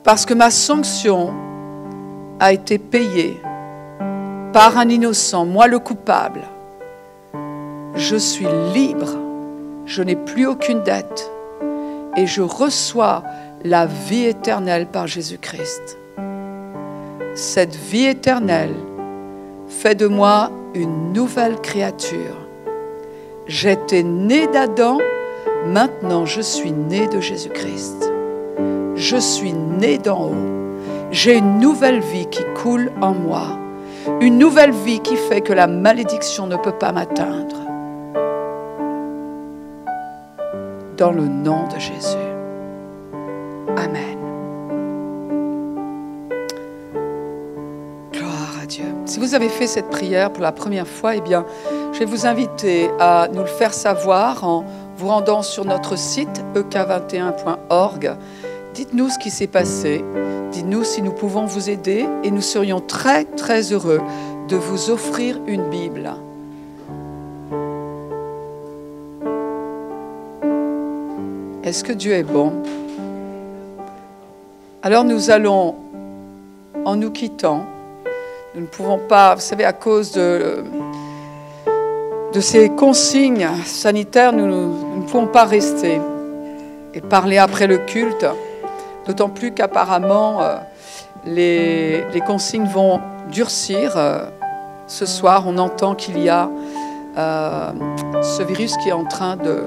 Parce que ma sanction a été payée par un innocent, moi le coupable. Je suis libre, je n'ai plus aucune dette et je reçois la vie éternelle par Jésus-Christ. cette vie éternelle. Fais de moi une nouvelle créature. J'étais né d'Adam, maintenant je suis né de Jésus-Christ. Je suis né d'en haut. J'ai une nouvelle vie qui coule en moi. Une nouvelle vie qui fait que la malédiction ne peut pas m'atteindre. Dans le nom de Jésus. Amen. Gloire à Dieu. Si vous avez fait cette prière pour la première fois, eh bien, je vais vous inviter à nous le faire savoir en vous rendant sur notre site ek21.org. Dites-nous ce qui s'est passé. Dites-nous si nous pouvons vous aider et nous serions très, très heureux de vous offrir une Bible. Est-ce que Dieu est bon? Alors nous allons, en nous quittant, nous ne pouvons pas, vous savez, à cause de ces consignes sanitaires, nous ne pouvons pas rester et parler après le culte, d'autant plus qu'apparemment les consignes vont durcir. Ce soir, on entend qu'il y a ce virus qui est en train de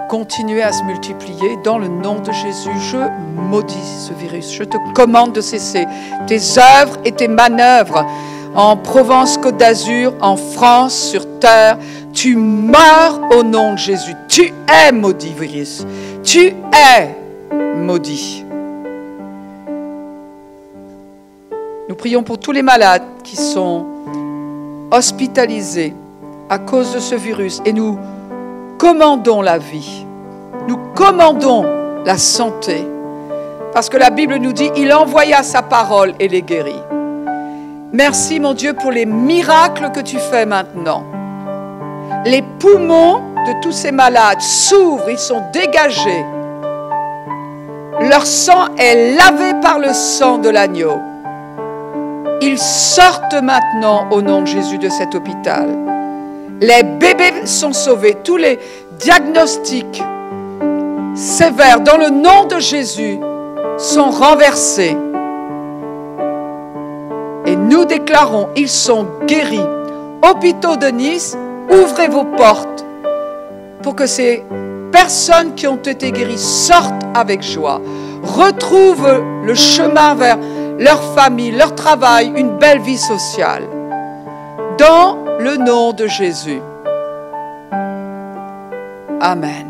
continuer à se multiplier. Dans le nom de Jésus, je maudis ce virus. Je te commande de cesser tes œuvres et tes manœuvres en Provence, Côte d'Azur, en France, sur terre. Tu meurs au nom de Jésus. Tu es maudit, virus. Tu es maudit. Nous prions pour tous les malades qui sont hospitalisés à cause de ce virus et nous commandons la vie, nous commandons la santé, parce que la Bible nous dit, il envoya sa parole et les guérit. Merci mon Dieu pour les miracles que tu fais maintenant. Les poumons de tous ces malades s'ouvrent, ils sont dégagés. Leur sang est lavé par le sang de l'agneau. Ils sortent maintenant au nom de Jésus de cet hôpital. Les bébés sont sauvés. Tous les diagnostics sévères dans le nom de Jésus sont renversés. Et nous déclarons, ils sont guéris. Hôpitaux de Nice, ouvrez vos portes pour que ces personnes qui ont été guéries sortent avec joie, retrouvent le chemin vers leur famille, leur travail, une belle vie sociale. Dans le nom de Jésus. Amen.